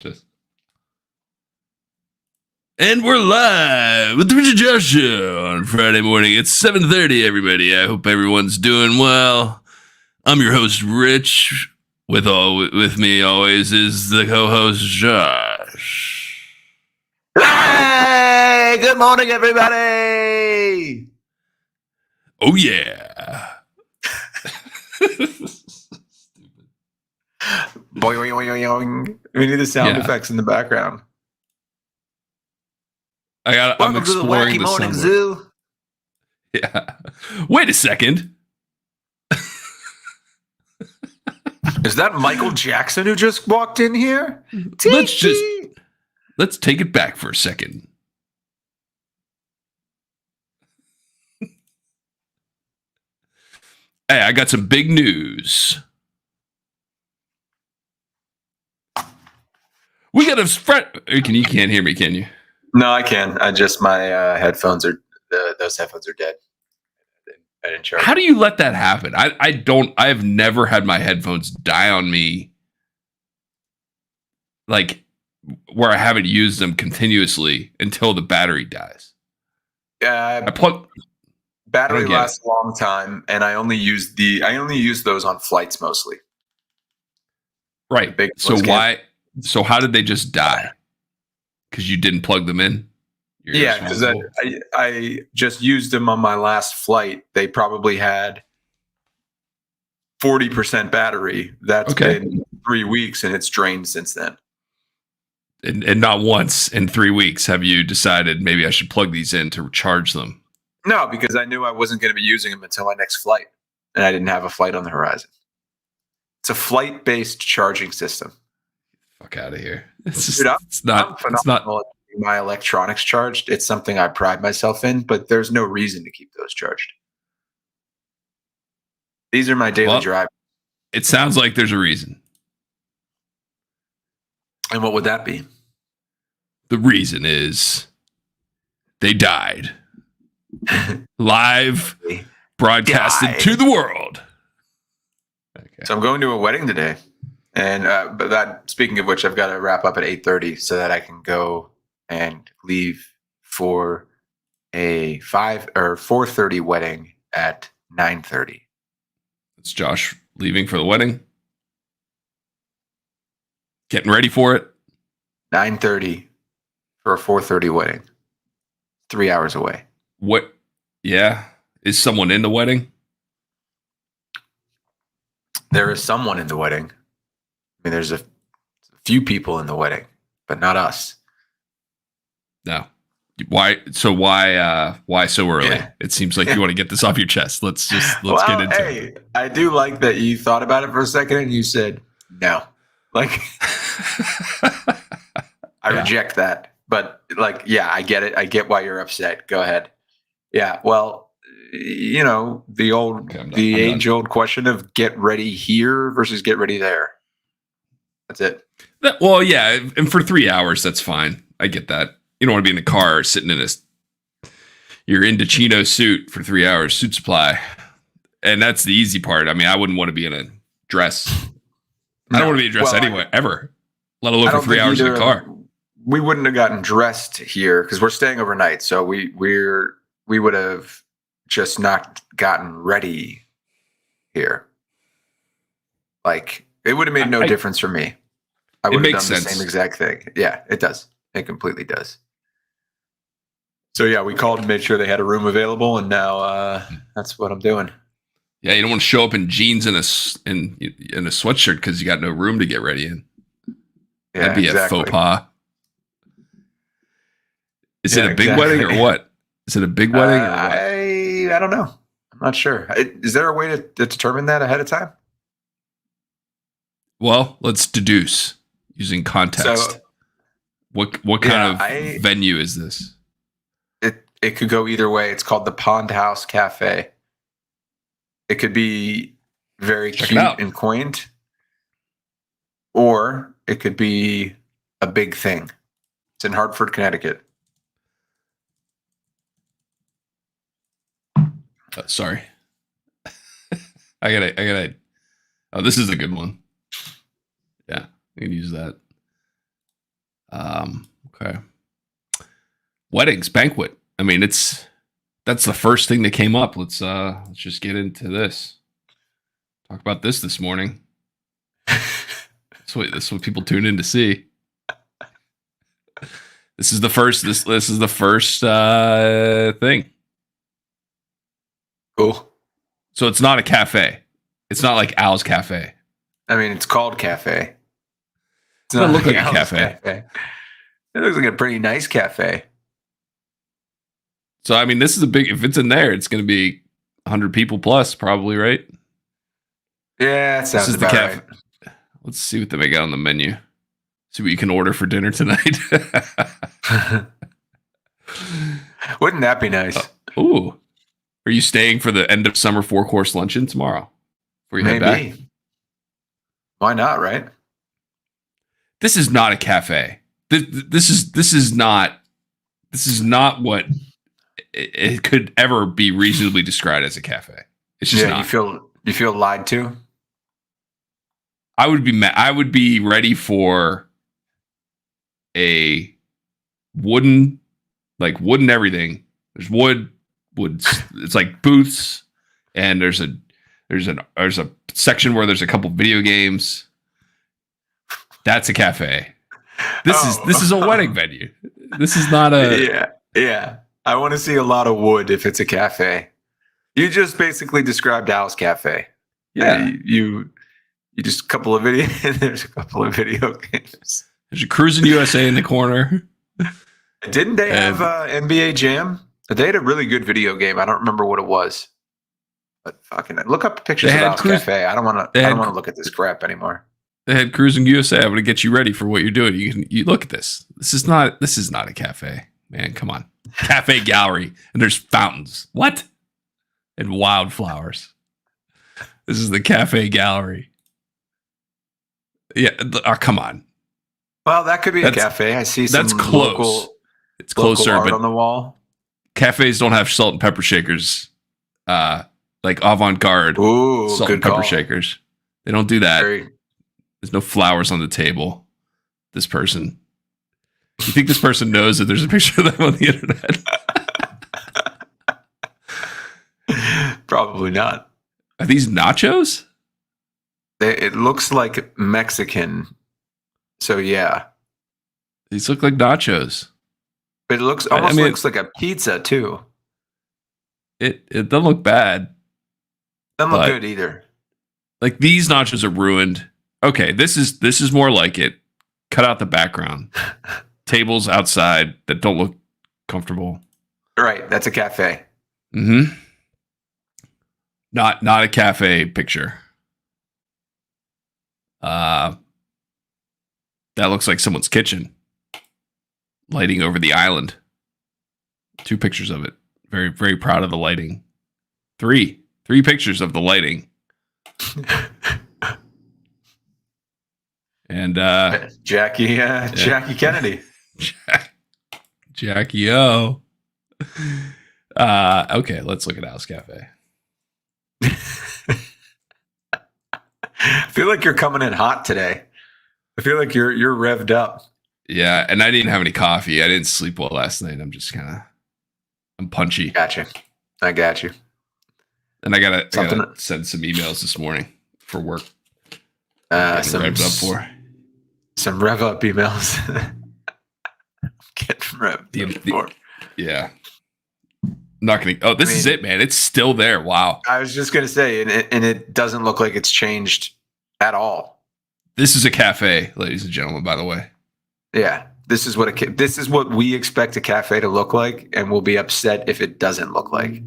Just. And we're live with the Richard Josh Show on Friday morning. It's 7:30, everybody. I hope everyone's doing well. I'm your host, Rich. With me always is the co-host, Josh. Hey, good morning, everybody. Oh, yeah. Boing, boing, boing. We need the sound effects in the background. I'm Welcome to the exploring Wacky the Morning somewhere. Zoo. Yeah. Wait a second. Is that Michael Jackson who just walked in here? Let's take it back for a second. Hey, I got some big news. We got a friend. You can't hear me, can you? No, I can. I just my headphones are those headphones are dead. I didn't charge. How do you let that happen? I have never had my headphones die on me, like where I haven't used them continuously until the battery dies. Battery lasts a long time, and I only use those on flights mostly. Right. So how did they just die? Because you didn't plug them in? Yeah, because I just used them on my last flight. They probably had 40% battery. That's been 3 weeks, and it's drained since then. And not once in 3 weeks have you decided maybe I should plug these in to charge them? No, because I knew I wasn't going to be using them until my next flight, and I didn't have a flight on the horizon. It's a flight-based charging system. Fuck out of here! It's not my electronics charged. It's something I pride myself in, but there's no reason to keep those charged. These are my daily drivers. It sounds like there's a reason. And what would that be? The reason is they died. Live broadcasted to the world. Okay. So I'm going to a wedding today. And but that, speaking of which, I've got to wrap up at 8:30 so that I can go and leave for a 4:30 wedding at 9:30. It's Josh leaving for the wedding. Getting ready for it. 9:30 for a 4:30 wedding. 3 hours away. What? Yeah. Is someone in the wedding? There is someone in the wedding. I mean, there's a few people in the wedding, but not us. No. Why? So why so early? Yeah. It seems like you want to get this off your chest. Let's get into it. I do like that you thought about it for a second and you said no. Like, I reject that. But I get it. I get why you're upset. Go ahead. Yeah. Well, you know, the age-old question of get ready here versus get ready there. That's it. Well, yeah, and for 3 hours, that's fine. I get that. You don't want to be in the car sitting in your Indochino suit for 3 hours, suit supply. And that's the easy part. I mean, I wouldn't want to be in a dress. I don't want to be in a dress anyway, ever, let alone for 3 hours in the car. We wouldn't have gotten dressed here because we're staying overnight. So we would have just not gotten ready here. Like, it would have made no difference for me. I would have done the same exact thing. Yeah, it does. It completely does. So yeah, we called and made sure they had a room available, and now that's what I'm doing. Yeah, you don't want to show up in jeans and a sweatshirt because you got no room to get ready in. Yeah, that'd be a faux pas. Is it a big wedding or what? Is it a big wedding? Or what? I don't know. I'm not sure. Is there a way to determine that ahead of time? Well, let's deduce using context. So, what kind of venue is this? It could go either way. It's called the Pond House Cafe. It could be very cute and quaint, or it could be a big thing. It's in Hartford, Connecticut. Sorry. I gotta. Oh, this is a good one. Yeah, I can use that. Okay. Weddings, banquet. I mean, that's the first thing that came up. Let's just get into this. Talk about this morning. This is what people tune in to see. This is the first. This is the first thing. Cool. So it's not a cafe. It's not like Al's Cafe. I mean, it's called cafe. It's Doesn't look like a Al's cafe. It looks like a pretty nice cafe. So I mean, this is a big. If it's in there, it's going to be 100 people plus, probably, right? Yeah, that This sounds is the about cafe. right. Let's see what they got on the menu. See what you can order for dinner tonight. Wouldn't that be nice? Ooh, are you staying for the end of summer 4-course luncheon tomorrow? Before you head back? Maybe. Why not, right? This is not a cafe. This is not what it could ever be reasonably described as a cafe. It's just not. You feel lied to? I would be ready for a wooden everything. There's wood. It's like booths, and there's a section where there's a couple video games. That's a cafe. This is a wedding venue. This is not a yeah. I want to see a lot of wood if it's a cafe. You just basically described Al's Cafe. Yeah. You just a couple of video. There's a couple of video games. There's a Cruising USA in the corner. Didn't they have NBA Jam? They had a really good video game. I don't remember what it was. But fucking look up pictures of Al's Cafe. I don't want to look at this crap anymore. They had Cruising USA. I'm going to get you ready for what you're doing. You look at this. This is not a cafe, man. Come on, cafe gallery, and there's fountains. What? And wildflowers. This is the cafe gallery. Yeah, come on. Well, that could be a cafe. I see some that's close. It's closer, art but on the wall. Cafes don't have salt and pepper shakers, like avant-garde salt and pepper shakers. They don't do that. There's no flowers on the table. This person. You think this person knows that there's a picture of them on the internet? Probably not. Are these nachos? It looks like Mexican. So yeah. These look like nachos. It looks looks like a pizza too. It doesn't look bad. Doesn't look good either. Like these nachos are ruined. Okay, this is more like it. Cut out the background. Tables outside that don't look comfortable. Right, that's a cafe. Mm-hmm. Not a cafe picture. That looks like someone's kitchen. Lighting over the island. 2 pictures of it. Very, very proud of the lighting. 3 pictures of the lighting. And Jackie Kennedy. Jackie O. Okay, let's look at Al's Cafe. I feel like you're coming in hot today. I feel like you're revved up. Yeah, and I didn't have any coffee. I didn't sleep well last night. I'm just I'm punchy. Gotcha. I got you. And I gotta send some emails this morning for work. Some revved up for. Some rev up emails. Getting revved up for. Yeah. Not gonna. Oh, this is it, man. It's still there. Wow. I was just gonna say, and it doesn't look like it's changed at all. This is a cafe, ladies and gentlemen. By the way. Yeah, this is what we expect a cafe to look like, and we'll be upset if it doesn't look like.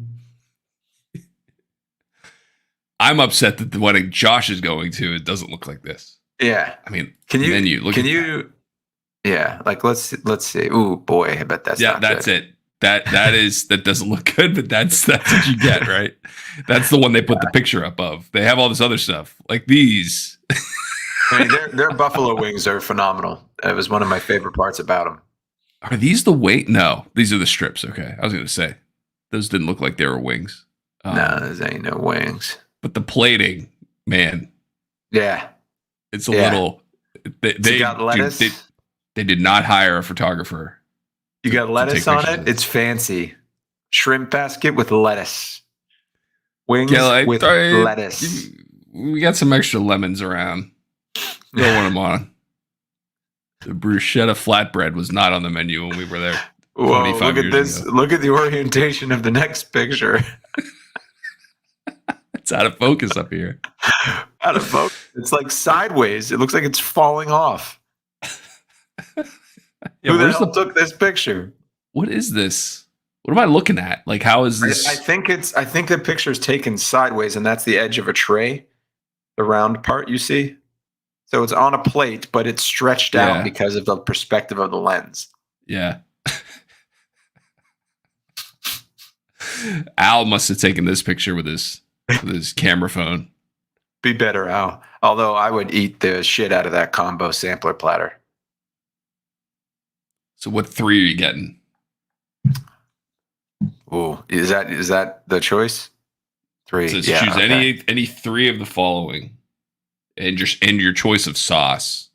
I'm upset that the wedding Josh is going to, it doesn't look like this. Yeah, I mean, menu. That. Yeah, like let's see. Ooh, boy, I bet that's that's good. It. That doesn't look good, but that's what you get, right? That's the one they put the picture up of. They have all this other stuff like these. I mean, their buffalo wings are phenomenal. That was one of my favorite parts about them. Are these the wing? No, these are the strips. Okay, I was going to say those didn't look like they were wings. No, those ain't no wings. But the plating, man. Yeah, it's a little. They got lettuce. They did not hire a photographer. You got to lettuce take on pictures it. of this. It's fancy. Shrimp basket with lettuce. Wings Yeah, with lettuce. We got some extra lemons around. Throw one of them on. The bruschetta flatbread was not on the menu when we were there. Whoa, 25 look at years this. ago. Look at the orientation of the next picture. It's out of focus up here. Out of focus. It's like sideways. It looks like it's falling off. Yeah, Who the where's hell took this picture? What is this? What am I looking at? Like, how is this? I think the picture is taken sideways, and that's the edge of a tray, the round part you see. So it's on a plate, but it's stretched Yeah. out because of the perspective of the lens. Yeah. Al must have taken this picture with his camera phone. Be better, Al. Although I would eat the shit out of that combo sampler platter. So what 3 are you getting? Ooh, is that the choice? 3. It says yeah, choose okay. any 3 of the following, and your choice of sauce.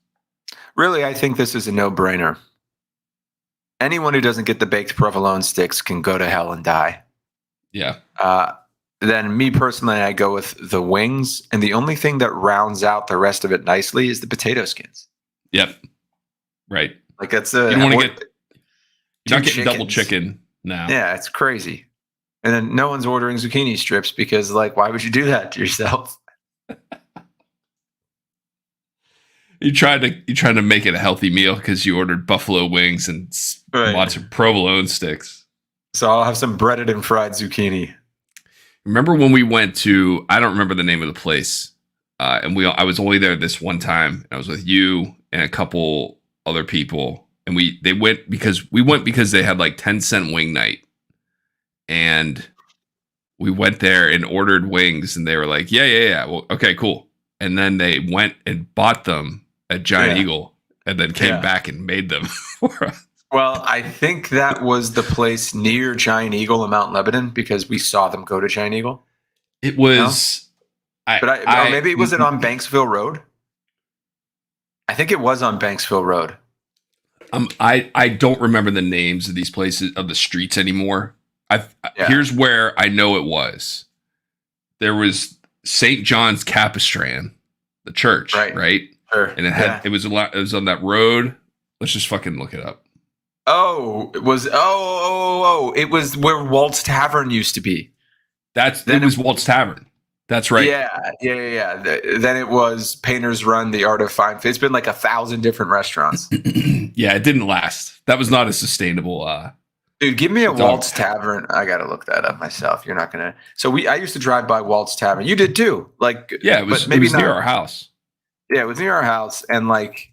Really, I think this is a no-brainer. Anyone who doesn't get the baked provolone sticks can go to hell and die. Yeah. Then me personally, I go with the wings, and the only thing that rounds out the rest of it nicely is the potato skins. Yep. Right. Like that's a You don't want to get. You're not two getting double chickens. chicken now. Yeah, it's crazy. And then no one's ordering zucchini strips because, like, why would you do that to yourself? You tried to make it a healthy meal because you ordered buffalo wings and Right. lots of provolone sticks. So I'll have some breaded and fried zucchini. Remember when we went to? I don't remember the name of the place, and I was only there this one time. And I was with you and a couple other people, and they went because they had like 10-cent wing night, and we went there and ordered wings, and they were like, yeah, well, okay, cool. And then they went and bought them at Giant Yeah. Eagle, and then came Yeah. back and made them for us. Well, I think that was the place near Giant Eagle in Mount Lebanon because we saw them go to Giant Eagle. It was, But or maybe was it on Banksville Road? I think it was on Banksville Road. I don't remember the names of these places of the streets anymore. Yeah. Here's where I know it was. There was St. John's Capistran, the church, right? Sure. And it had it was on that road. Let's just fucking look it up. Oh, it was it was where Walt's Tavern used to be. It was Walt's Tavern. That's right. Yeah. Then it was Painter's Run, the Art of Fine. It's been like 1,000 different restaurants. Yeah, it didn't last. That was not a sustainable. Dude, give me a Don't. Walt's Tavern. I gotta look that up myself. You're not gonna. So I used to drive by Walt's Tavern. You did too. Like, Yeah, it was. but maybe it was near not. our house. Yeah, it was near our house, and like,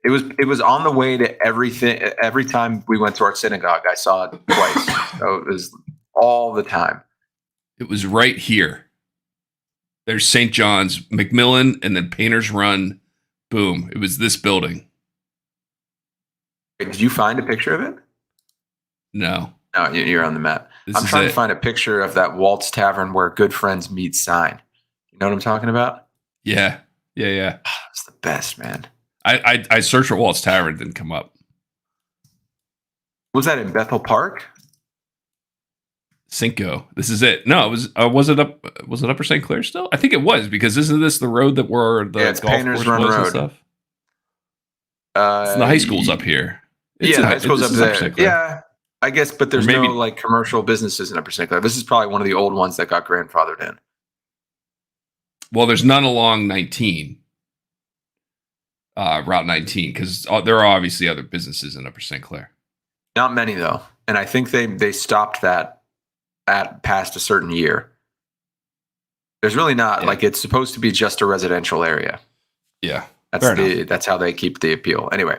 it was on the way to everything. Every time we went to our synagogue, I saw it twice. So it was all the time. It was right here. There's St. John's, McMillan, and then Painter's Run. Boom! It was this building. Wait, did you find a picture of it? No, No, you're on the map. this I'm is trying it. to find a picture of that Walt's Tavern where good friends meet sign. You know what I'm talking about? Yeah. It's the best, man. I searched for Walt's Tavern, it didn't come up. Was that in Bethel Park? Cinco. This is it. No, it was. Was it Upper St. Clair still? I think it was because isn't this the road that where the Yeah, it's golf Painter's course Run was and Road. stuff? The high school's up here. Yeah, the high school's this up is Upper there. St. Clair. Yeah, I guess, but there's maybe- no like commercial businesses in Upper St. Clair. This is probably one of the old ones that got grandfathered in. Well, there's none along 19, Route 19, because there are obviously other businesses in Upper St. Clair. Not many though, and I think they stopped that at past a certain year. There's really not Yeah. like it's supposed to be just a residential area. Yeah. That's that's how they keep the appeal. Anyway,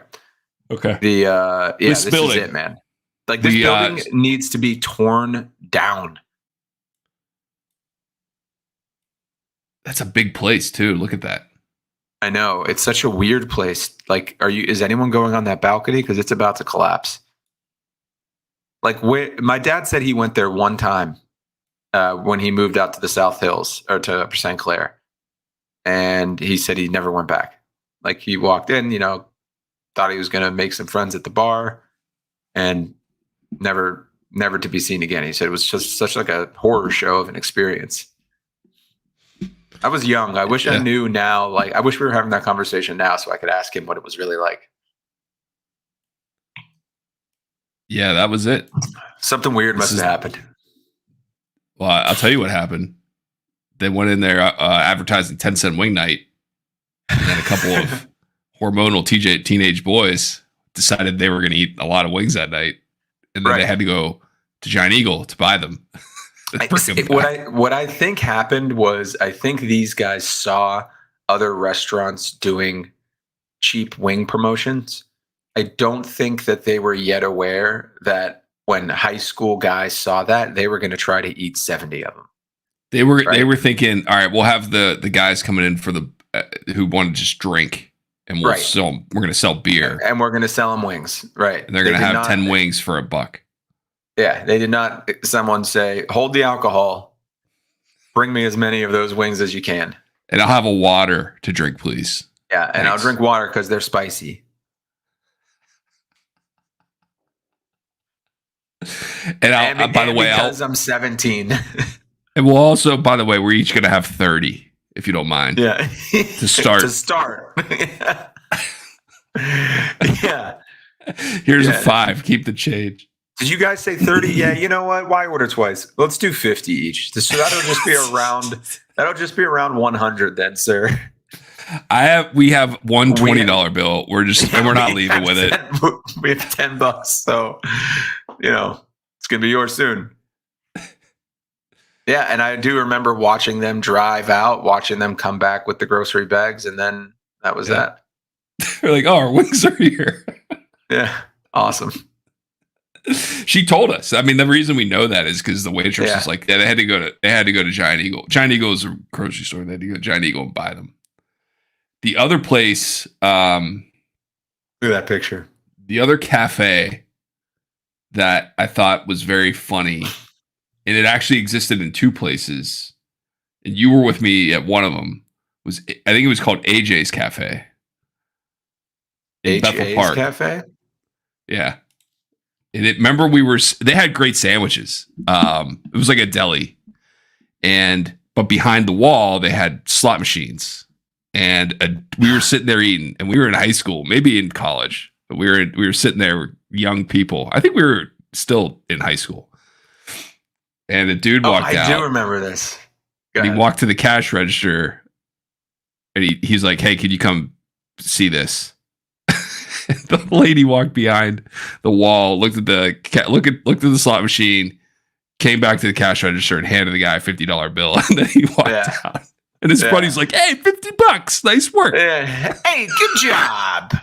Okay. this building. is it, man. Like this We, building needs to be torn down. That's a big place too. Look at that. I know it's such a weird place. Like, is anyone going on that balcony? Because it's about to collapse. Like, my dad said he went there one time when he moved out to the South Hills or to Upper St. Clair, and he said he never went back. Like, he walked in, thought he was going to make some friends at the bar, and never to be seen again. He said it was just such like a horror show of an experience. I was young. I wish I knew now. Like, I wish we were having that conversation now so I could ask him what it was really like. Yeah, that was it. Something weird must have happened. Well, I'll tell you what happened. They went in there advertising 10-cent wing night, and then a couple of hormonal teenage boys decided they were going to eat a lot of wings that night, and then they had to go to Giant Eagle to buy them. What I think happened was, I think these guys saw other restaurants doing cheap wing promotions. I don't think that they were yet aware that when high school guys saw that, they were going to try to eat 70 of them. They were thinking, all right, we'll have the guys coming in for the who want to just drink, and we're going to sell beer, and we're going to sell them wings, right? And they're going to have 10 wings for $1. Yeah, they did not. Someone say, hold the alcohol, bring me as many of those wings as you can, and I'll have a water to drink, please. Yeah, and Thanks. I'll drink water because they're spicy. And by the way, because I'm 17. And we'll also, by the way, we're each going to have 30, if you don't mind. Yeah. To start. Yeah. Here's a 5. Keep the change. Did you guys say 30? Yeah. You know what? Why order twice? Let's do 50 each. So that'll just be around. That'll just be around 100 then, sir. We have one $20 bill. We're not leaving with it. We have $10. So, it's going to be yours soon. Yeah, and I do remember watching them drive out, watching them come back with the grocery bags, and then that was that. We're like, oh, our wings are here. Yeah, awesome. She told us. I mean, the reason we know that is because the waitress was like, they had to go to Giant Eagle. Giant Eagle is a grocery store. They had to go to Giant Eagle and buy them. The other place, look at that picture. The other cafe that I thought was very funny, and it actually existed in 2 places, and you were with me at one of them, I think it was called AJ's Cafe in Bethel Park. Cafe? Yeah. And remember they had great sandwiches. It was like a deli, but behind the wall they had slot machines, and we were sitting there eating, and we were in high school, maybe in college, but we were sitting there, young people. I think we were still in high school. And the dude walked out. I do remember this. And he walked to the cash register, and he's like, "Hey, could you come see this?" The lady walked behind the wall, looked at the slot machine, came back to the cash register, and handed the guy a $50 bill, and then he walked out. And his buddy's like, "Hey, $50, nice work." Yeah. Hey, good job,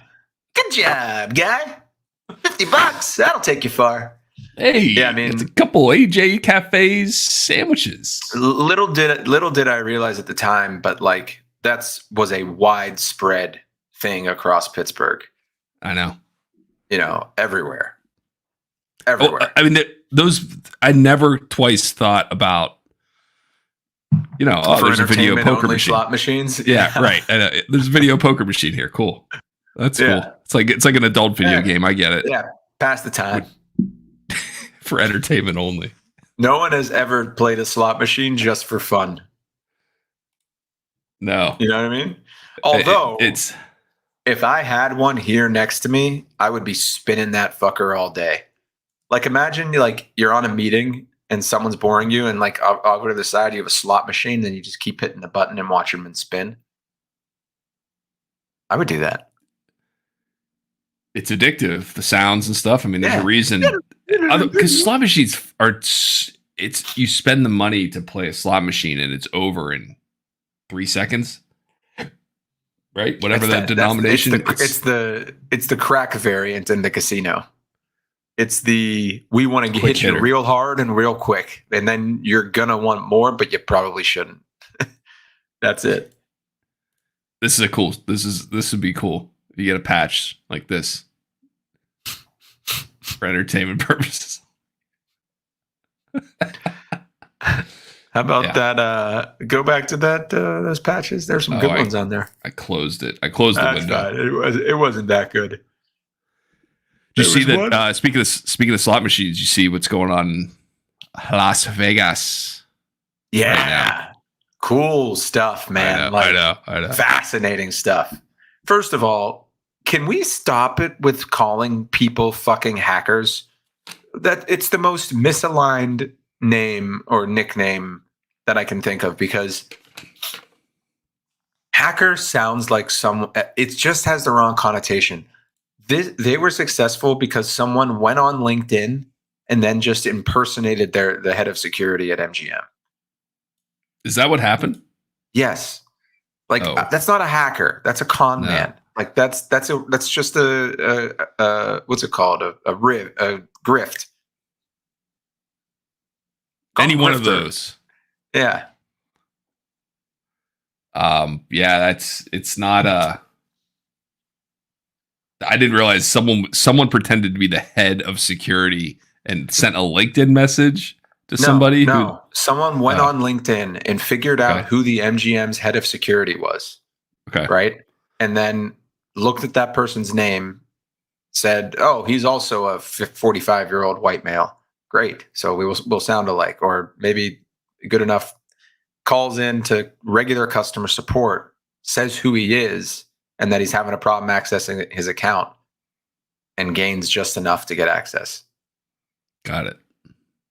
guy. $50, that'll take you far. Hey, yeah, I mean, it's a couple AJ Cafe's sandwiches. Little did I realize at the time, but like was a widespread thing across Pittsburgh. I know. Everywhere. Oh, I mean, I never twice thought about. There's a video poker machine. Slot machines. Yeah, right. There's a video poker machine here. Cool. That's cool. It's like an adult video game. I get it. Yeah, pass the time. For entertainment only. No one has ever played a slot machine just for fun. No. You know what I mean? Although if I had one here next to me, I would be spinning that fucker all day. Like, imagine you're on a meeting and someone's boring you, and I'll go to the side, you have a slot machine, then you just keep hitting the button and watch them and spin. I would do that. It's addictive, the sounds and stuff. I mean, there's a reason. Because slot machines you spend the money to play a slot machine, and it's over in 3 seconds, right? Whatever that denomination. It's the crack variant in the casino. It's we want to hit you real hard and real quick, and then you're gonna want more, but you probably shouldn't. That's it. This would be cool. You get a patch like this for entertainment purposes. How about that? Go back to that. Those patches. There's some good ones on there. I closed it. I closed the window. Fine. It wasn't that good. Did you There see was that? one- Speaking of slot machines, you see what's going on in Las Vegas? Yeah. Cool stuff, man. I know. Fascinating stuff. First of all, can we stop it with calling people fucking hackers? That it's the most misaligned name or nickname that I can think of, because hacker sounds like it just has the wrong connotation. They were successful because someone went on LinkedIn and then just impersonated the head of security at MGM. Is that what happened? Yes. That's not a hacker. That's a con man. Like that's just a what's it called? A grift. Any one of Grifter. those. Yeah. It's not I didn't realize someone pretended to be the head of security and sent a LinkedIn message to somebody. Someone went on LinkedIn and figured out who the MGM's head of security was. Okay. Right. And then looked at that person's name, said, "Oh, he's also a 45-year-old white male. Great. So we'll sound alike." Or maybe good enough, calls in to regular customer support, says who he is and that he's having a problem accessing his account, and gains just enough to get access. Got it.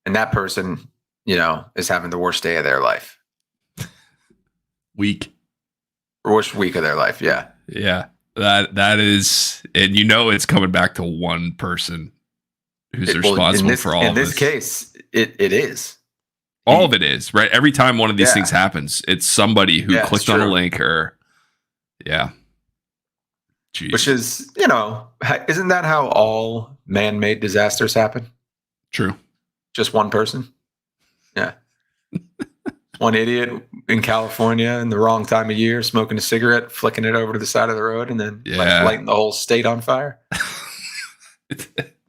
And that person, is having the worst day of their life. Week. Worst week of their life. Yeah. Yeah. That is, and it's coming back to one person who's responsible for all of this. In this case, it is. All of it is, right? Every time one of these things happens, it's somebody who clicked on a link or, Jeez. Which is, isn't that how all man-made disasters happen? True. Just one person? Yeah. One idiot in California in the wrong time of year, smoking a cigarette, flicking it over to the side of the road, and then lighting the whole state on fire.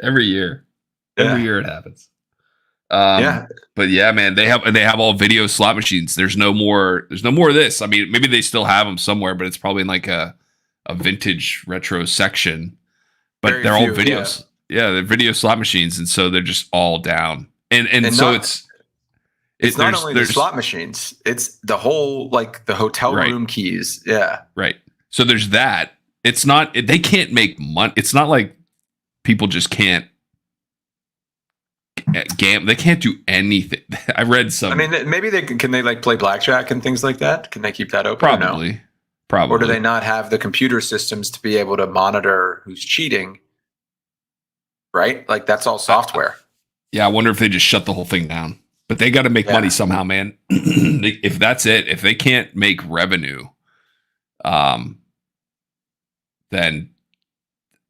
Every year. Every year it happens. But yeah, man, they have all video slot machines. There's no more of this. I mean, maybe they still have them somewhere, but it's probably in like a vintage retro section. But they're all videos. Yeah, they're video slot machines, and so they're just all down. And so it's not only the slot machines, it's the whole, like, the hotel room keys. Yeah. Right. So there's that. It's not, they can't make money. It's not like people just can't gamble. They can't do anything. I read some. I mean, maybe can they like play blackjack and things like that? Can they keep that open? Probably. Or no? Probably. Or do they not have the computer systems to be able to monitor who's cheating? Right? Like, that's all software. Yeah. I wonder if they just shut the whole thing down. But they got to make money somehow, man. If that's it, if they can't make revenue, then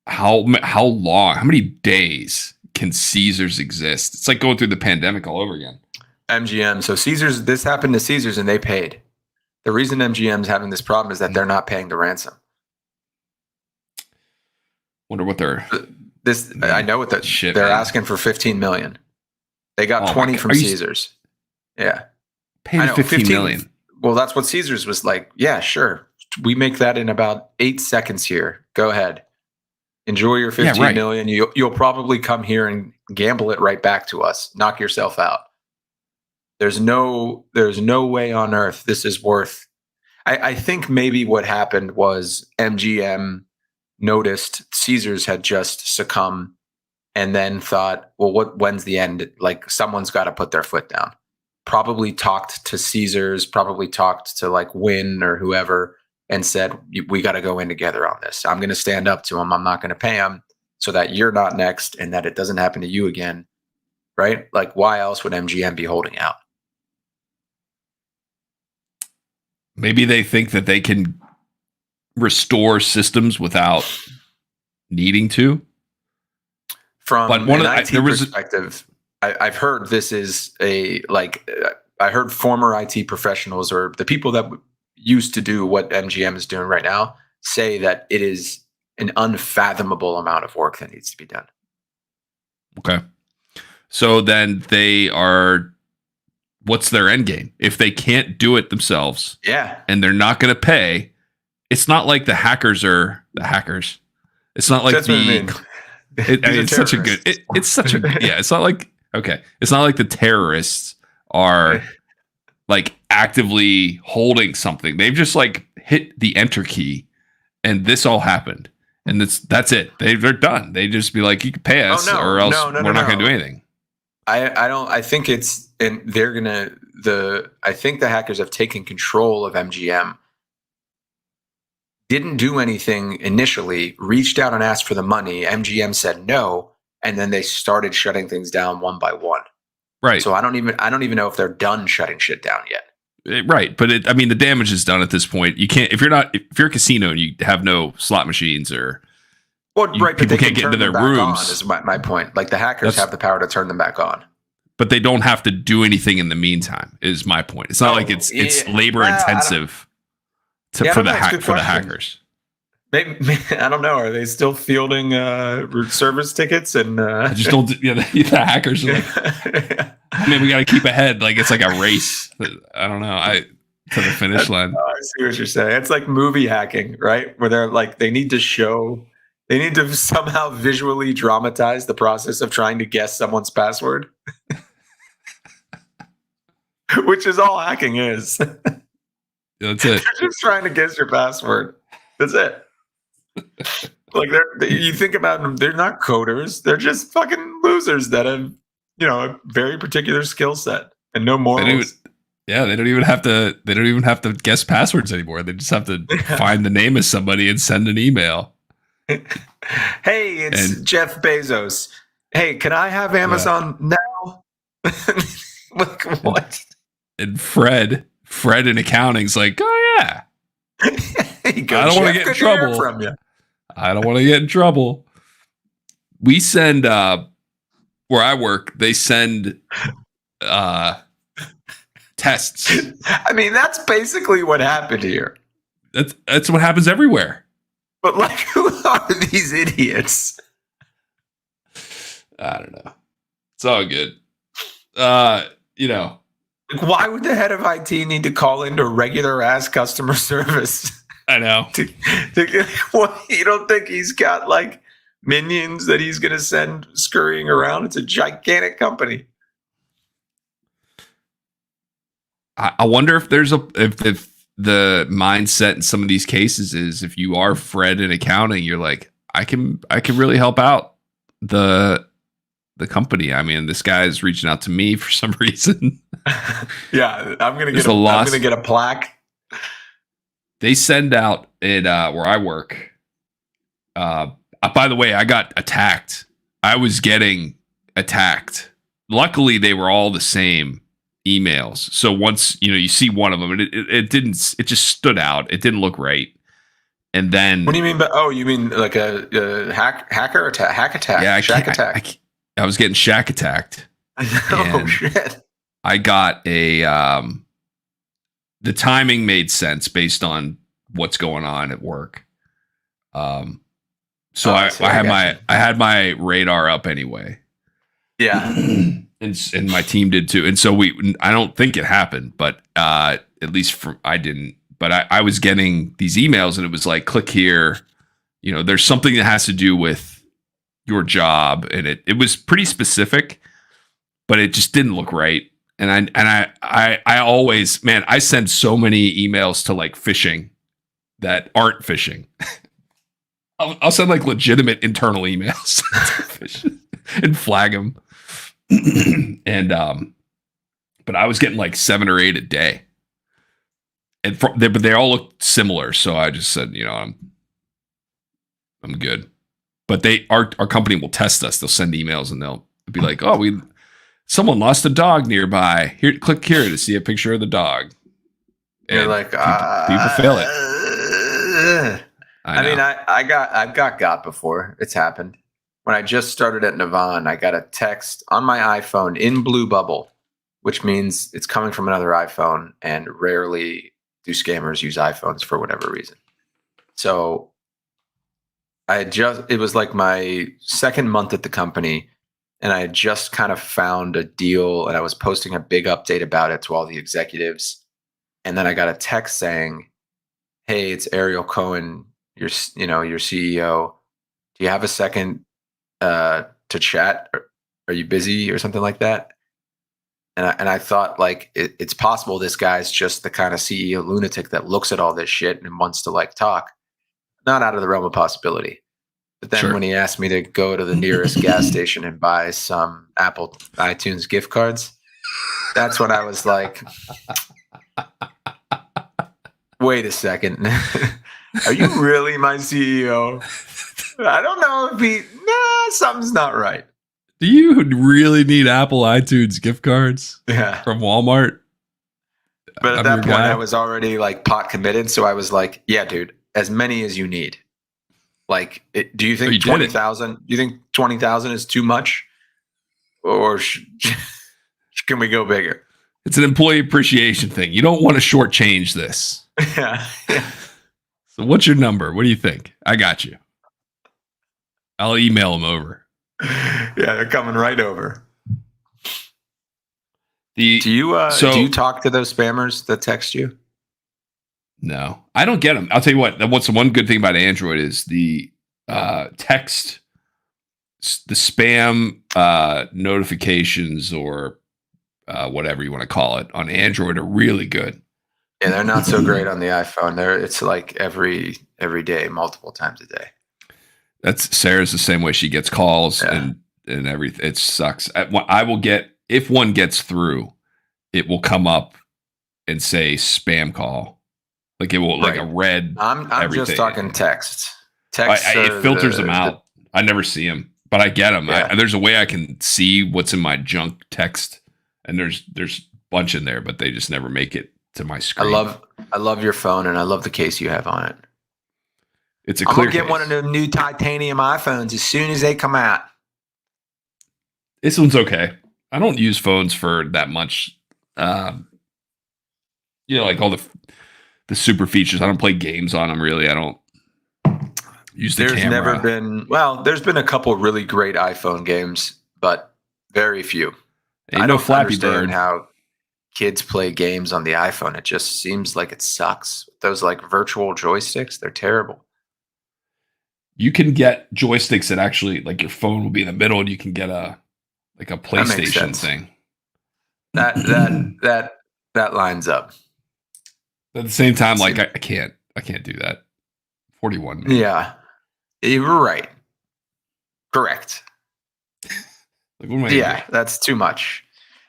how long, how many days can Caesars exist? It's like going through the pandemic all over again. MGM. So Caesars, this happened to Caesars and they paid. The reason MGM's having this problem is that they're not paying the ransom. Wonder what they're. I know what that shit. They're asking for $15 million. They got 20 from Caesars. Yeah. Paying $15 million. Well, that's what Caesars was like. Yeah, sure. We make that in about 8 seconds here. Go ahead. Enjoy your $15 million. You'll probably come here and gamble it right back to us. Knock yourself out. There's no way on earth this is worth. I think maybe what happened was MGM noticed Caesars had just succumbed and then thought, well, when's the end? Like, someone's got to put their foot down. Probably talked to Caesars, probably talked to like Wynn or whoever, and said, we got to go in together on this. I'm going to stand up to him. I'm not going to pay him so that you're not next and that it doesn't happen to you again. Right? Like, why else would MGM be holding out? Maybe they think that they can restore systems without needing to. From an IT perspective, I've heard this is I heard former IT professionals or the people that used to do what MGM is doing right now say that it is an unfathomable amount of work that needs to be done. Okay. So then what's their end game? If they can't do it themselves, and they're not going to pay, it's not like the hackers are the hackers. It's not like It's such a good. It's such a yeah. It's not like okay. It's not like the terrorists are like actively holding something. They've just like hit the enter key, and this all happened, and that's it. They're done. They just be like, you can pay us, or else we're not going to do anything. I don't. I think it's and they're gonna I think the hackers have taken control of MGM. Didn't do anything initially, reached out and asked for the money. MGM said no, and then they started shutting things down one by one. Right. So I don't even know if they're done shutting shit down yet. Right. But I mean, the damage is done at this point. You can't if you're a casino and you have no slot machines or right, people can't get into their rooms. Is my point. Like the hackers have the power to turn them back on. But they don't have to do anything in the meantime, is my point. It's not like it's labor intensive for the hackers. Maybe, I don't know. Are they still fielding service tickets? And I just don't. Yeah, the hackers are like, I mean, we got to keep ahead. Like it's like a race. I don't know. To the finish line. I see what you're saying. It's like movie hacking, right? Where they're like they need to somehow visually dramatize the process of trying to guess someone's password. Which is all hacking is. That's it. They're just trying to guess your password. That's it. Like you think about them, they're not coders. They're just fucking losers that have, a very particular skill set and no morals. They don't even have to guess passwords anymore. They just have to find the name of somebody and send an email. Hey, it's Jeff Bezos. Hey, can I have Amazon now? Like what? And Fred in accounting's like, oh yeah. I don't want to get in trouble. From you. I don't want to get in trouble. We send where I work, they send tests. I mean, that's basically what happened here. That's what happens everywhere. But like, who are these idiots? I don't know. It's all good. Why would the head of IT need to call into regular ass customer service? I know. You don't think he's got like minions that he's going to send scurrying around? It's a gigantic company. I wonder if there's if the mindset in some of these cases is if you are Fred in accounting, you're like, I can really help out the company. I mean, this guy is reaching out to me for some reason. Yeah, I'm gonna get a plaque. They send out it where I work. By the way, I got attacked. I was getting attacked. Luckily, they were all the same emails. So once you see one of them, and it just stood out. It didn't look right. And then what do you mean? You mean like a hacker attack? Hack attack? Yeah, Shack attack. I was getting shack attacked. Oh shit! I got a. The timing made sense based on what's going on at work. So I had my radar up anyway. Yeah. And my team did too. And so I don't think it happened, but at least I didn't. But I was getting these emails and it was like, click here. There's something that has to do with your job, and it was pretty specific, but it just didn't look right. And I always, man, I send so many emails to like phishing that aren't phishing. I'll send like legitimate internal emails and flag them. And but I was getting like 7 or 8 a day, and but they all looked similar. So I just said, I'm good. But our company will test us. They'll send emails and they'll be like, oh, someone lost a dog nearby. Here, click here to see a picture of the dog. And you're like, people fail it. I've got before. It's happened. When I just started at Navan, I got a text on my iPhone in blue bubble, which means it's coming from another iPhone, and rarely do scammers use iPhones for whatever reason. So it was like my second month at the company, and I had just kind of found a deal, and I was posting a big update about it to all the executives. And then I got a text saying, hey, it's Ariel Cohen, your CEO. Do you have a second to chat. Are you busy or something like that? And I thought like it's possible this guy's just the kind of CEO lunatic that looks at all this shit and wants to like talk. Not out of the realm of possibility. But then Sure. when he asked me to go to the nearest gas station and buy some Apple iTunes gift cards, that's when I was like, wait a second. Are you really my CEO? I don't know if something's not right. Do you really need Apple iTunes gift cards Yeah. from Walmart? But at I'm that your point, guy. I was already like pot committed. So I was like, yeah, dude, as many as you need. Like, do you you think did it. 20,000? Do you think 20,000 is too much? Or can we go bigger? It's an employee appreciation thing. You don't want to shortchange this. Yeah. So what's your number? What do you think? I got you. I'll email them over. Yeah, they're coming right over. Do So- you talk to those spammers that text you? No, I don't get them. I'll tell you what. What's the one good thing about Android is the text, the spam notifications or whatever you want to call it on Android are really good. Yeah, they're not so great on the iPhone. It's like every day, multiple times a day. That's Sarah's the same way. She gets calls and everything. It sucks. I will get, if one gets through, it will come up and say spam call. Like it will like a red. I'm everything. just talking text. Text. It filters them out. I never see them, but I get them. Yeah. There's a way I can see what's in my junk text, and there's a bunch in there, but they just never make it to my screen. I love your phone, and I love the case you have on it. It's a I'm clear gonna get case. one of the new titanium iPhones as soon as they come out. This one's okay. I don't use phones for that much. Like all the super features. I don't play games on them really. I don't use the There's camera. there's been a couple really great iPhone games, but very few. Ain't I no don't Flappy understand Bird. how kids play games on the iPhone. It just seems like it sucks. Those like virtual joysticks, they're terrible. You can get joysticks that actually like your phone will be in the middle and you can get a PlayStation sense. thing. That lines up. At the same time, like I can't do that. 41. Man. Yeah. You're right. Correct. Like, what am I gonna Yeah, do? that's too much.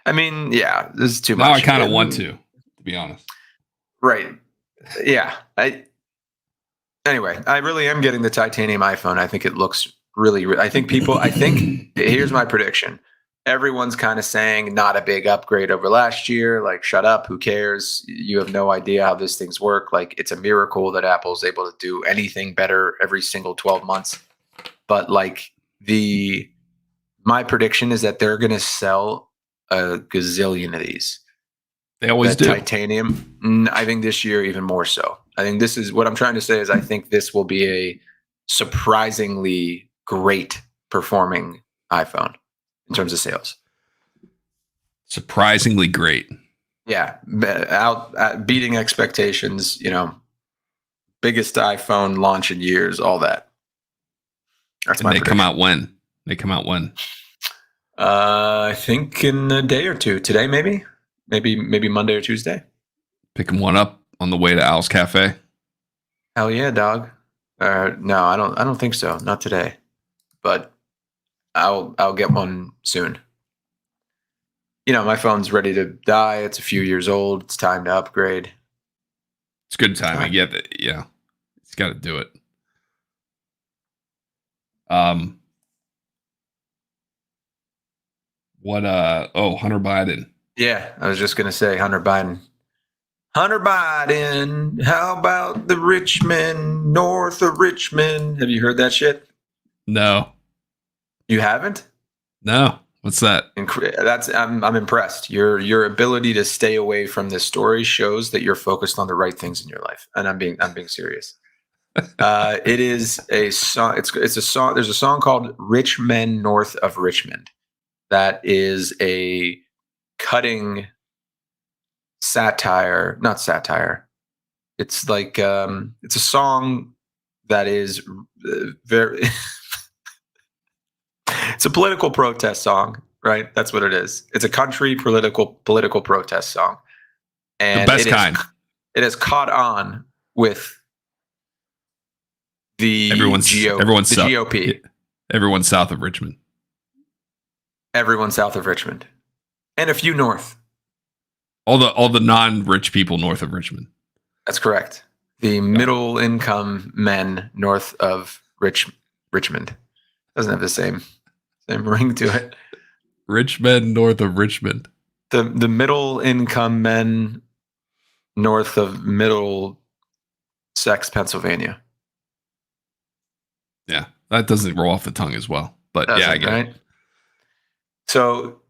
I mean, yeah, this is too Now much. I kind of want to be honest. Right. Yeah. Anyway, I really am getting the titanium iPhone. I think it looks really I think here's my prediction. Everyone's kind of saying not a big upgrade over last year. Like, shut up. Who cares? You have no idea how these things work. Like, it's a miracle that Apple's able to do anything better every single 12 months. But like my prediction is that they're going to sell a gazillion of these. They always do. Titanium. I think this year even more so. I think this is what I'm trying to say is I think this will be a surprisingly great performing iPhone in terms of sales. Surprisingly great. Yeah, beating expectations. Biggest iPhone launch in years. All that. That's And my they prediction. come out when? They come out when? I think in a day or two. Today, maybe Monday or Tuesday. Picking one up on the way to Al's Cafe. Hell yeah, dog. No, I don't think so. Not today, but I'll get one soon. My phone's ready to die. It's a few years old. It's time to upgrade. It's good timing. Yeah. He's got to do it. Hunter Biden. Yeah, I was just gonna say Hunter Biden. Hunter Biden, how about the rich men north of Richmond? Have you heard that shit? No. You haven't? No. What's that? I'm impressed. Your ability to stay away from this story shows that you're focused on the right things in your life, and I'm being serious. It is a song. It's a song. There's a song called "Rich Men North of Richmond" that is a cutting satire. Not satire. It's like it's a song that is very. It's a political protest song, right? That's what it is. It's a country political protest song, and The best kind. It has caught on with the Everyone's south, GOP. Everyone's south of Richmond. Everyone south of Richmond, and a few north. All the non-rich people north of Richmond. That's correct. The middle income men north of Richmond doesn't have the same ring to it. Rich men north of Richmond. The middle income men north of Middlesex, Pennsylvania. Yeah, that doesn't roll off the tongue as well. But yeah, I get it. So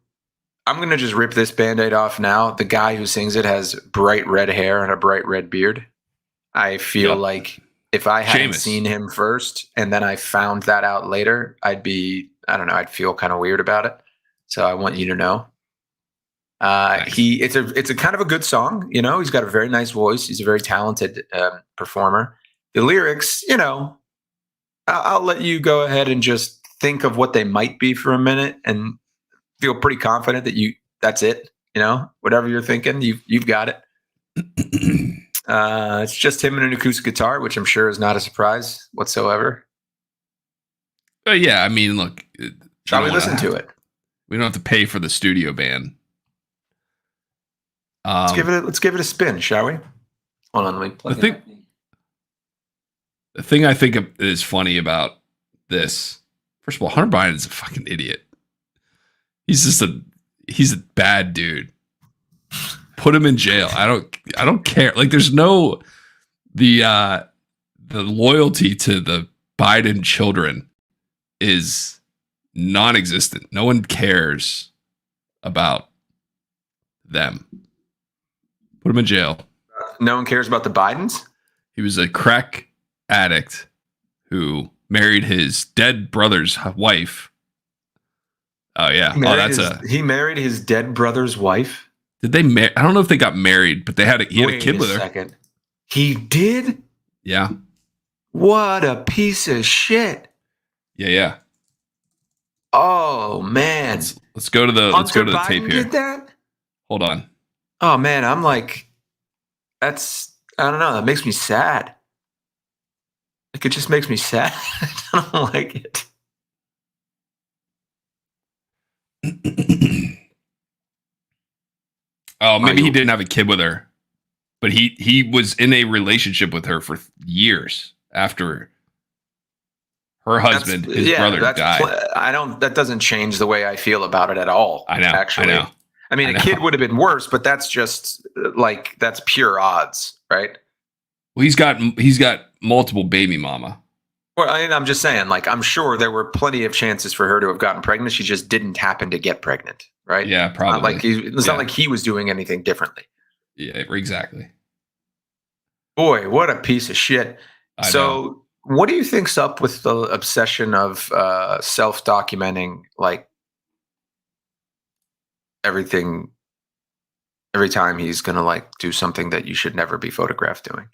I'm going to just rip this Band-Aid off now. The guy who sings it has bright red hair and a bright red beard. I feel like if I hadn't seen him first and then I found that out later, I'd feel kind of weird about it. So I want you to know. Nice. It's a kind of a good song. You know, he's got a very nice voice. He's a very talented performer. The lyrics, you know, I'll let you go ahead and just think of what they might be for a minute and feel pretty confident that that's it. You know, whatever you're thinking, you've got it. It's just him and an acoustic guitar, which I'm sure is not a surprise whatsoever. Yeah, I mean, look. Shall we listen to it? We don't have to pay for the studio band. Let's give it a spin, shall we? Hold on, let me plug it. The thing I think is funny about this, first of all, Hunter Biden is a fucking idiot. He's a bad dude. Put him in jail. I don't care. Like, there's no the loyalty to the Biden children is non-existent. No one cares about them. Put him in jail. No one cares about the Bidens? He was a crack addict who married his dead brother's wife. Oh yeah. He married his dead brother's wife? Did they I don't know if they got married, but he had a kid with her. Second. He did? Yeah. What a piece of shit. Yeah. Oh man. Let's go to the Biden tape here. Did that? Hold on. Oh man, I'm like, I don't know, that makes me sad. Like, it just makes me sad. I don't like it. Oh, maybe he didn't have a kid with her, but he was in a relationship with her for years after her husband, his brother died. That doesn't change the way I feel about it at all. I know. Actually, I mean, a kid would have been worse, but that's just like, that's pure odds, right? Well, he's got multiple baby mama. Well, I'm just saying, like, I'm sure there were plenty of chances for her to have gotten pregnant. She just didn't happen to get pregnant, right? Yeah, probably. It's not like he was doing anything differently. Yeah, exactly. Boy, what a piece of shit. So what do you think's up with the obsession of self-documenting, like, everything every time he's going to, like, do something that you should never be photographed doing?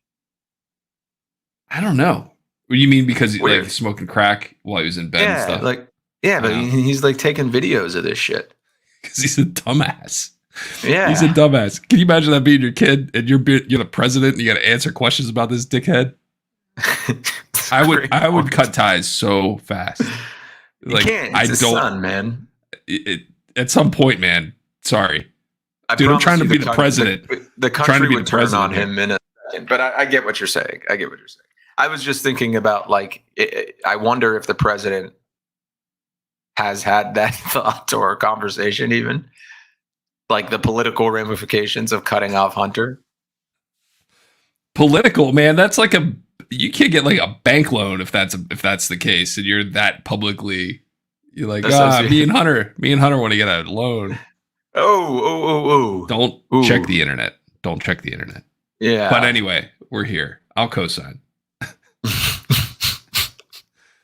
I don't know. What do you mean? Because like smoking crack while he was in bed and stuff? But he's like taking videos of this shit. Because he's a dumbass. Yeah. He's a dumbass. Can you imagine that being your kid and you're the president and you got to answer questions about this dickhead? I would cut ties so fast. Like, you can't. It's son, man. At some point, man. Sorry. Dude, I'm trying to be the president. The country would turn on him in a second. But I get what you're saying. I was just thinking about, like, I wonder if the president has had that thought or conversation, even like the political ramifications of cutting off Hunter. Political, man. That's like you can't get like a bank loan if that's the case, and you're that publicly. You're like, me and Hunter want to get a loan. Don't check the internet. Don't check the internet. Yeah. But anyway, we're here. I'll co-sign.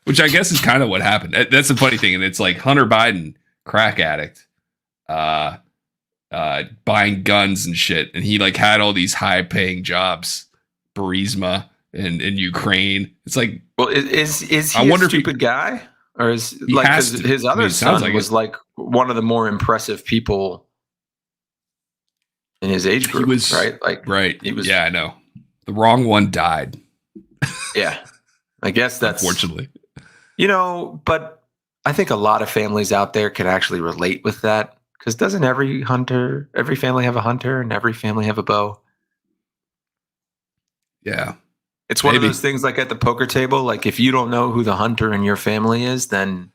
Which I guess is kind of what happened. That's the funny thing. And it's like Hunter Biden, crack addict, buying guns and shit. And he like had all these high paying jobs, Burisma in Ukraine. It's like, well, is he a stupid guy? or is He like has because to. his I other mean, it sounds son like was it. like one of the more impressive people in his age He group, was right? Like right. he was, Yeah, I know. The wrong one died, yeah. I guess that's unfortunately. but I think a lot of families out there can actually relate with that because doesn't every family have a hunter, and every family have a bow? Yeah, It's one of maybe. those things like at the poker table. Like if you don't know who the hunter in your family is, then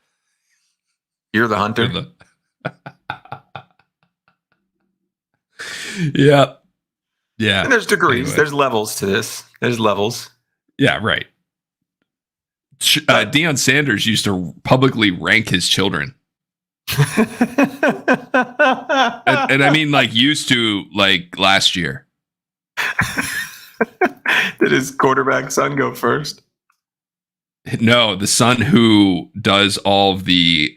you're the hunter. Yeah. Yeah. And there's degrees, Anyway. there's levels to this. There's levels. Yeah, right. But Deion Sanders used to publicly rank his children. And I mean, like, used to, like, last year. Did his quarterback son go first? No, the son who does all of the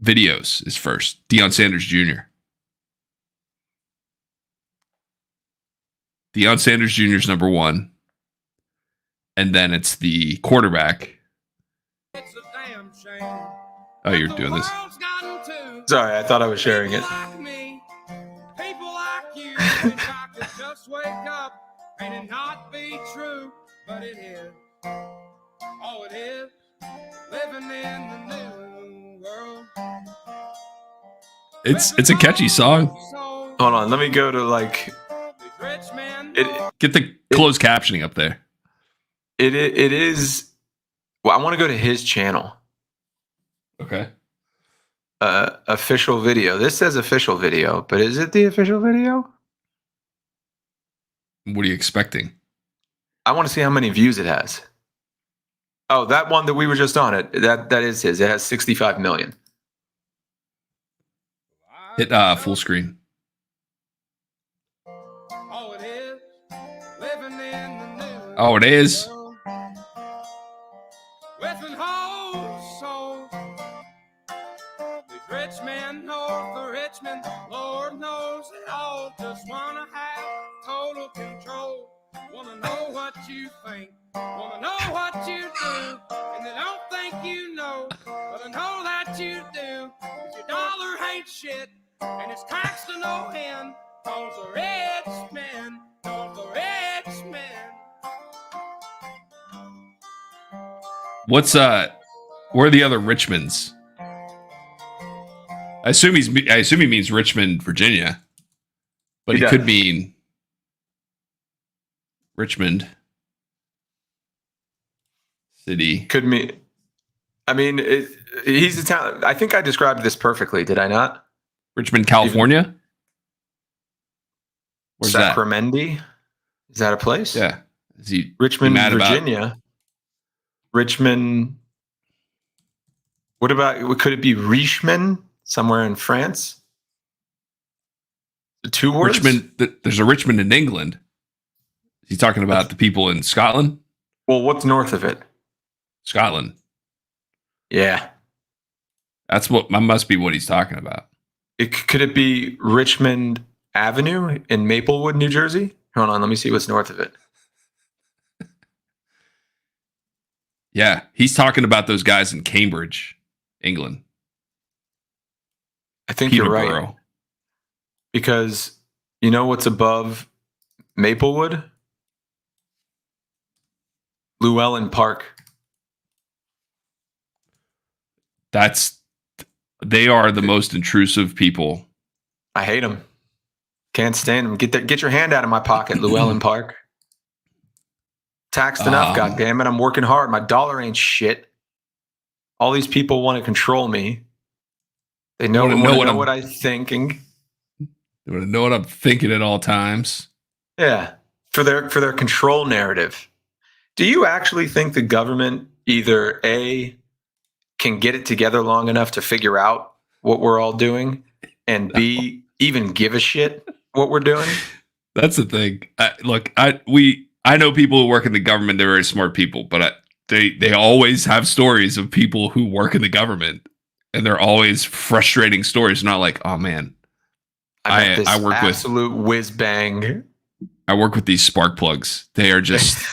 videos is first. Deion Sanders Jr. Deion Sanders Jr. is number one. And then it's the quarterback. It's a damn shame. Oh, you're doing this. Sorry, I thought I was sharing it. People like you think I could just wake up and it not be true, but it is. Oh, it is. Living in the new world. It's a catchy song. Hold on, let me go to like Get the closed captioning up there. it is. Well, I want to go to his channel. Okay. Official video. This says official video, but is it the official video? What are you expecting? I want to see how many views it has. Oh, that one that we were just on that is his. It has 65 million. Hit full screen. Oh, it is. Living in the new Oh, it is. world. With an whole soul. The rich man north of Richmond, Lord knows they all just wanna have total control. Wanna know what you think, wanna know what you do, and they don't think you know, but I know that you do. 'Cause your dollar ain't shit, and it's cracks to no end. 'Cause the rich man, 'cause the rich man. What's where are the other Richmonds? I assume he means Richmond, Virginia. But He he could does. mean Richmond City. Could mean. I mean, he's a talent. I think I described this perfectly. Did I not? Richmond, California? Where's that? Sacramendi? Is that a place? Yeah. Is he Richmond, mad about- Virginia. Richmond. What about? Could it be Richmond somewhere in France? The two words. Richmond? There's a Richmond in England. Is he talking about the people in Scotland? Well, what's north of it? Scotland. Yeah. That must be what he's talking about. Could it be Richmond Avenue in Maplewood, New Jersey? Hold on, let me see what's north of it. Yeah, he's talking about those guys in Cambridge, England. I think you're right. Peterborough. Because you know what's above Maplewood? Llewellyn Park. They are the most intrusive people. I hate them. Can't stand them. Get your hand out of my pocket, Llewellyn Park. Taxed enough, goddammit. I'm working hard. My dollar ain't shit. All these people want to control me. They know what I'm thinking. They want to know what I'm thinking at all times. Yeah, for their control narrative. Do you actually think the government either A, can get it together long enough to figure out what we're all doing, and B, even give a shit what we're doing? That's the thing. I know people who work in the government. They're very smart people, but they always have stories of people who work in the government, and they're always frustrating stories. Not like, oh man, I I work with absolute whiz bang I work with these spark plugs. They are just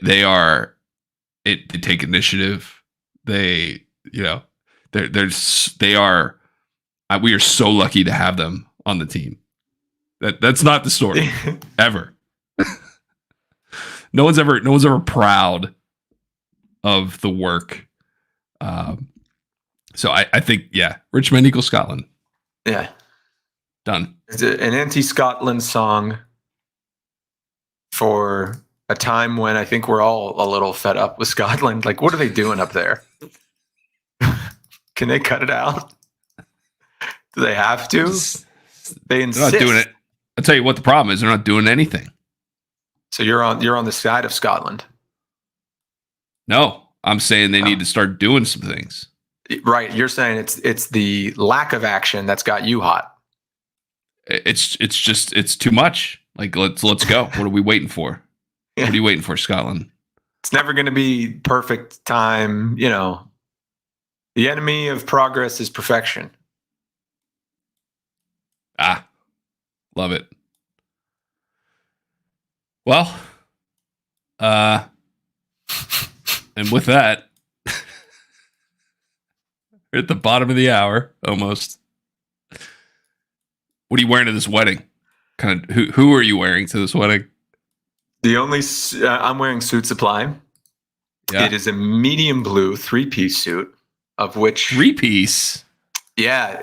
they are it. They take initiative. They they are. We are so lucky to have them on the team. That's not the story ever. No one's ever proud of the work. So I think, yeah, Richmond equals Scotland. Yeah. Done. It's an anti-Scotland song for a time when I think we're all a little fed up with Scotland. Like, what are they doing up there? Can they cut it out? Do they have to? They insist. They're not doing it. I'll tell you what the problem is. They're not doing anything. So you're on the side of Scotland. No, I'm saying they need to start doing some things. Right. You're saying it's the lack of action that's got you hot. It's too much. Like, let's go. What are we waiting for? Yeah. What are you waiting for, Scotland? It's never going to be perfect time. You know, the enemy of progress is perfection. Love it. Well, and with that, we're at the bottom of the hour almost. What are you wearing to this wedding? Kind of who are you wearing to this wedding? I'm wearing Suit Supply. Yeah. It is a medium blue 3-piece suit, of which 3-piece. Yeah,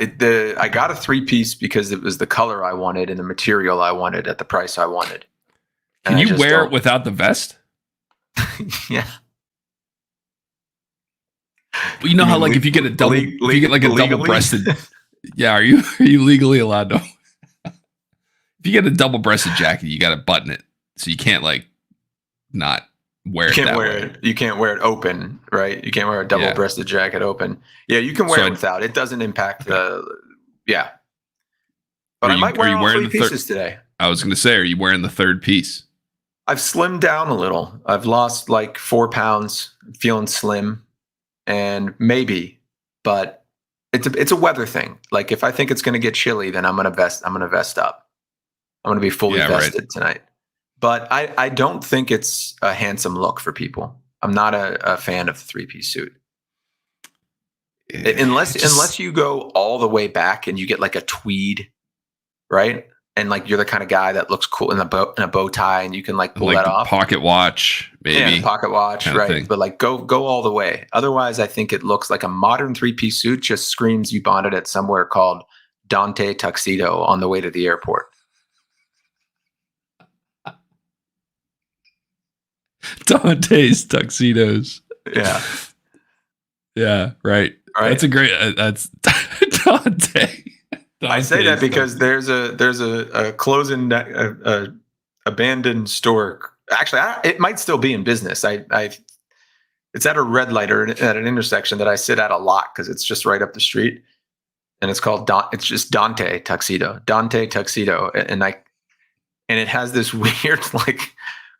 I got a 3-piece because it was the color I wanted and the material I wanted at the price I wanted. Can you wear it without the vest? Yeah. Well, you know how, like, if you get a double, if you get like a double-breasted, yeah, are you legally allowed to? If you get a double-breasted jacket, you got to button it, so you can't like not wear it. You can't wear it open, right? You can't wear a double-breasted jacket open. Yeah, you can wear it without. It doesn't impact the. Yeah. But I might wear all 3 pieces today. I was going to say, are you wearing the 3rd piece? I've slimmed down a little. I've lost like 4 pounds. I'm feeling slim, and but it's a weather thing. Like, if I think it's going to get chilly, then I'm going to vest up. I'm going to be fully vested tonight. But I don't think it's a handsome look for people. I'm not a fan of the 3-piece suit. Unless you go all the way back and you get like a tweed, right? And like you're the kind of guy that looks cool in a bow tie, and you can like pull that off. Pocket watch, maybe. Yeah, pocket watch, right? But like go all the way. Otherwise, I think it looks like a modern 3-piece suit. Just screams you bought it at somewhere called Dante Tuxedo on the way to the airport. Dante's tuxedos. Yeah. Yeah. Right. That's a great. That's Dante. I say that because there's a closing abandoned store. Actually, it might still be in business. It's at a red light or at an intersection that I sit at a lot because it's just right up the street, and it's called it's just Dante Tuxedo, and it has this weird like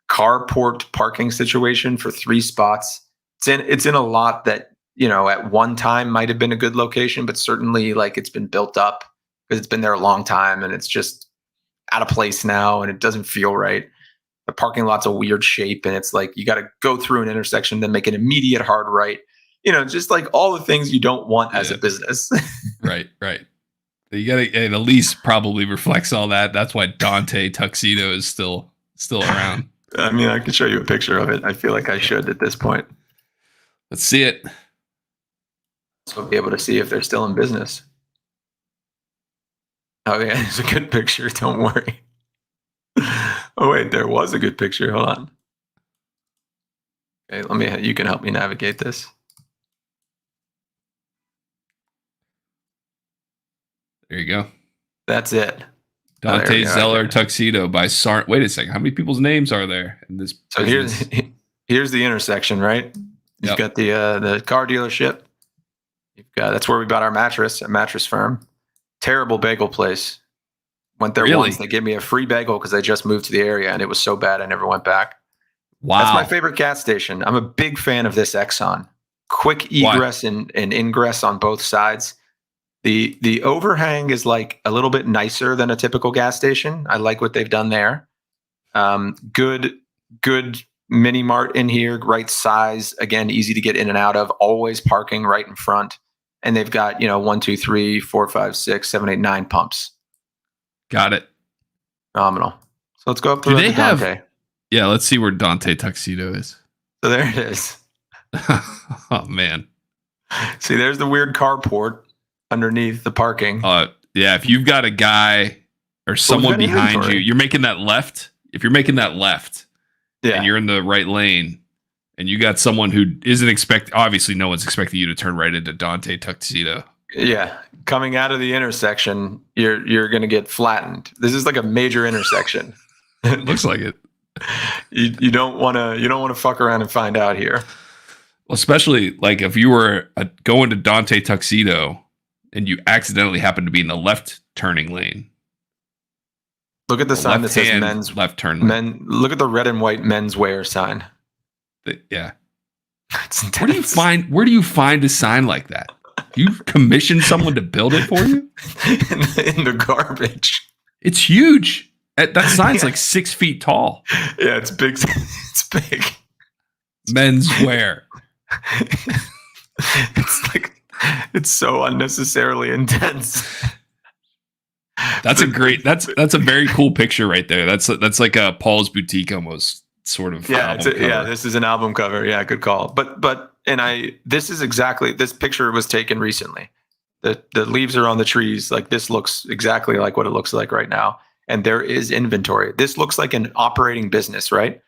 carport parking situation for 3 spots. It's in a lot that, you know, at one time might have been a good location, but certainly like it's been built up because it's been there a long time, and it's just out of place now, and it doesn't feel right. The parking lot's a weird shape, and it's like you got to go through an intersection, then make an immediate hard right. You know, just like all the things you don't want as a business. Right. You got to, and Elise probably reflects all that. That's why Dante Tuxedo is still around. I mean, I can show you a picture of it. I feel like I should at this point. Let's see it. So we'll be able to see if they're still in business. Oh yeah, it's a good picture. Don't worry. Oh wait, there was a good picture. Hold on. Okay, you can help me navigate this. There you go. That's it. Dante Zeller Tuxedo by Sarn. Wait a second. How many people's names are there in this? So here's the intersection, right? You've got the car dealership. That's where we bought our mattress at Mattress Firm. Terrible bagel place. Went there once. They gave me a free bagel because I just moved to the area, and it was so bad I never went back. Wow. That's my favorite gas station. I'm a big fan of this Exxon. Quick egress and ingress on both sides. The overhang is like a little bit nicer than a typical gas station. I like what they've done there. Good mini mart in here, right size. Again, easy to get in and out of. Always parking right in front, and they've got 1, 2, 3, 4, 5, 6, 7, 8, 9 pumps. Got it. Phenomenal. So let's go up Do to they have- Dante. Yeah, let's see where Dante Tuxedo is. So there it is. Oh man. See, there's the weird carport underneath the parking. Yeah, if you've got a guy or someone got behind inventory. you, you're making that left. If you're making that left Yeah. and you're in the right lane and you got someone who isn't obviously no one's expecting you to turn right into Dante Tuxedo. Yeah, coming out of the intersection, you're going to get flattened. This is like a major intersection. It looks like it. You don't want to fuck around and find out here. Well, especially like if you were going to Dante Tuxedo and you accidentally happen to be in the left turning lane. Look at the sign that says Left-hand, men's left turn lane. men. Look at the red and white menswear sign. Yeah. It's Where do you intense. find a sign like that? You commission someone to build it for you? in the garbage? It's huge. That sign's Yeah. like 6 feet tall. Yeah, it's big. It's big. Menswear. It's so unnecessarily intense. That's a very cool picture right there. That's like a Paul's Boutique almost sort of. Yeah, album cover. this is an album cover. Yeah, good call. This picture was taken recently. The leaves are on the trees. Like this looks exactly like what it looks like right now. And there is inventory. This looks like an operating business, right?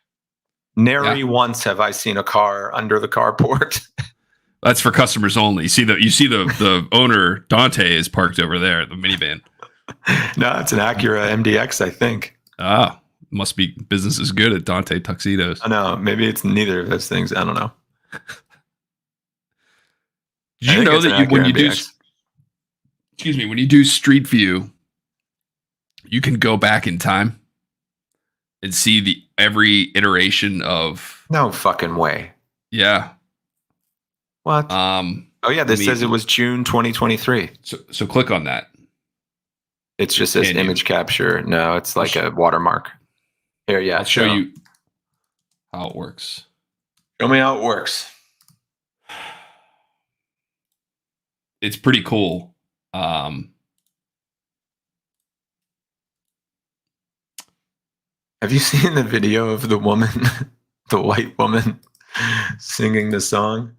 Nary once have I seen a car under the carport. That's for customers only. You see the owner Dante is parked over there, the minivan. No, it's an Acura MDX, I think. Ah, must be business is good at Dante Tuxedos. I know. Maybe it's neither of those things. I don't know. Did you know that when you do Street View, you can go back in time and see every iteration of. No fucking way. Yeah. What? Oh yeah, this says it was June 2023. So click on that. It's just says Can you? image capture. No, it's like a watermark. Here, yeah. I'll show you how it works. Show me how it works. It's pretty cool. Have you seen the video of the woman, the white woman, singing the song?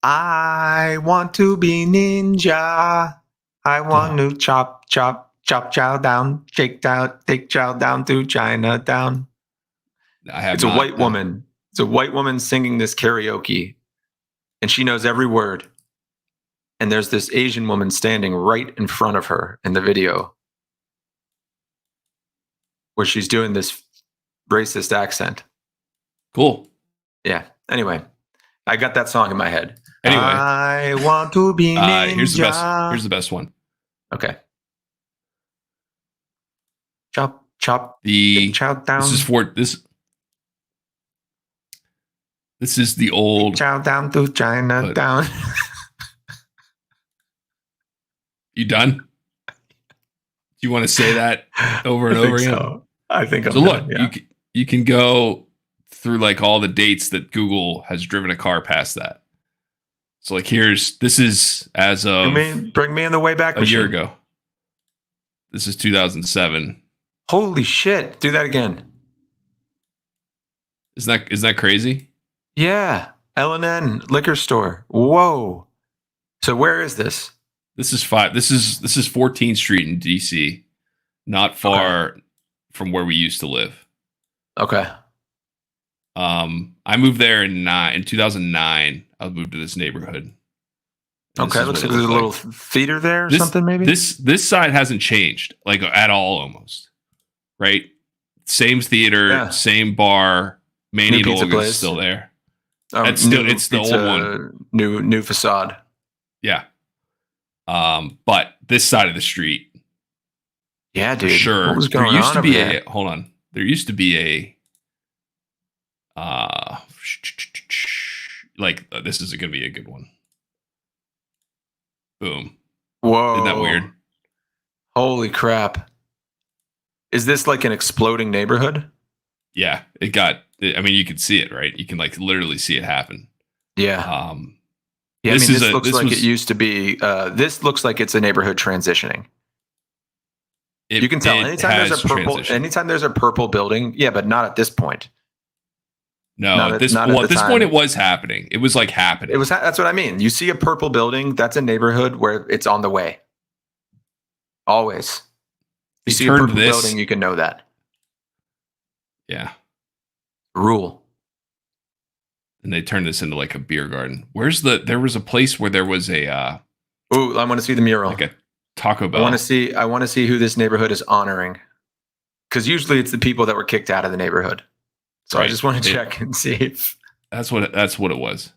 I want to be ninja. I want to chop, chop, chop chow down, take chow down to Chinatown. It's a white woman. It's a white woman singing this karaoke, and she knows every word. And there's this Asian woman standing right in front of her in the video, where she's doing this racist accent. Cool. Yeah. Anyway, I got that song in my head. Anyway, I want to be ninja. Here's the best one. Okay. Chop, chop, The chow down. This is the old. Chow down to Chinatown. You done? Do you want to say that over and over again? So. I think I'm So look, done, yeah. you can go through like all the dates that Google has driven a car past that. So like this is as of Bring me in the way back a machine. year ago. This is 2007. Holy shit. Do that again. Isn't that crazy? Yeah. L&N liquor store. Whoa. So where is this? This is 14th Street in DC, not far from where we used to live. Okay. I moved there in 2009. I moved to this neighborhood. And Okay. Looks like there's a little theater there or something, maybe? This side hasn't changed, like at all, almost. Right? Same theater, Yeah. same bar. Manny New pizza Dolga's place. still there. It's the old one. New facade. Yeah. But this side of the street, Yeah, for dude. sure. What was There going used on to over be there? hold on. There used to be this is going to be a good one. Boom. Whoa. Isn't that weird? Holy crap. Is this like an exploding neighborhood? yeah, I mean, you can see it, right? You can like literally see it happen. Yeah. Yeah, This I mean, is this a- looks this like was- it used to be. This looks like it's a neighborhood transitioning. You can tell it anytime there's has a purple. transitioned. Anytime there's a purple building, yeah, but not at this point. No, not at at- this not at well, the at this time. point, it was happening. It was like happening. It was. That's what I mean. You see a purple building, that's a neighborhood where it's on the way. Always. You They see a turned purple this- building, you can know that. Yeah, Rule. and they turned this into like a beer garden. There was a place where there was a Ooh, I want to see the mural. like a Taco I Bell. want to see who this neighborhood is honoring. Because usually it's the people that were kicked out of the neighborhood. So I Right. just want to check and see if That's what it was.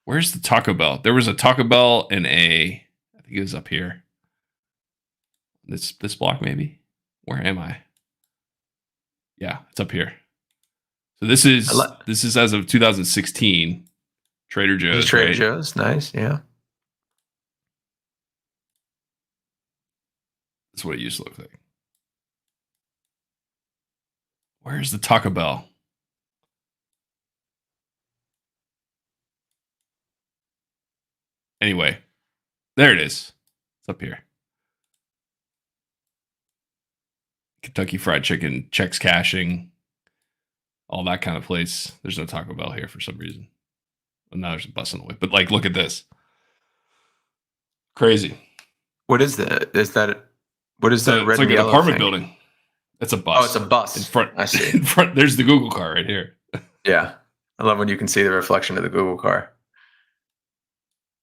Where's the Taco Bell? There was a Taco Bell and I think it was up here. This block maybe. Where am I? Yeah, it's up here. So this is as of 2016. Trader Joe's. Trader right? Joe's. Nice. Yeah. That's what it used to look like. Where's the Taco Bell? Anyway, there it is. It's up here. Kentucky Fried Chicken, checks cashing, all that kind of place. There's no Taco Bell here for some reason. Well, now there's a bus on the way. But like, look at this. Crazy. What is that? What is that red It's like and an yellow apartment thing? building. It's a bus. Oh, it's a bus. in front. I see. In front. There's the Google car right here. Yeah. I love when you can see the reflection of the Google car.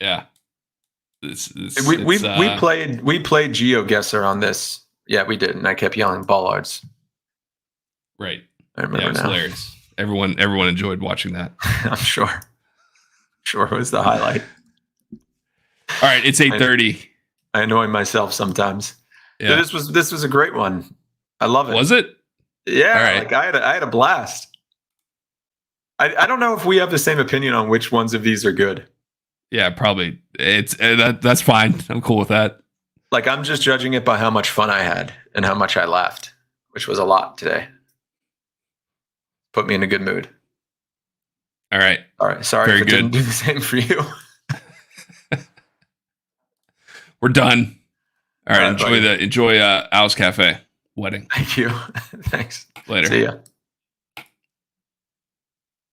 Yeah. We played GeoGuessr on this. Yeah, we did, and I kept yelling bollards. Right. I Yeah, remember it was now. hilarious. Everyone enjoyed watching that. I'm sure. Sure, it was the highlight. All right, it's 8:30. I annoy myself sometimes. Yeah. This was a great one. I love it. Was it? Yeah, All right. like I had a blast. I don't know if we have the same opinion on which ones of these are good. Yeah, probably. That's fine. I'm cool with that. Like I'm just judging it by how much fun I had and how much I laughed, which was a lot today. Put me in a good mood. All right. All right, sorry Very if it didn't good. do the same for you. We're done. All right, All right, buddy. enjoy Al's Cafe wedding. Thank you. Thanks. Later. See ya.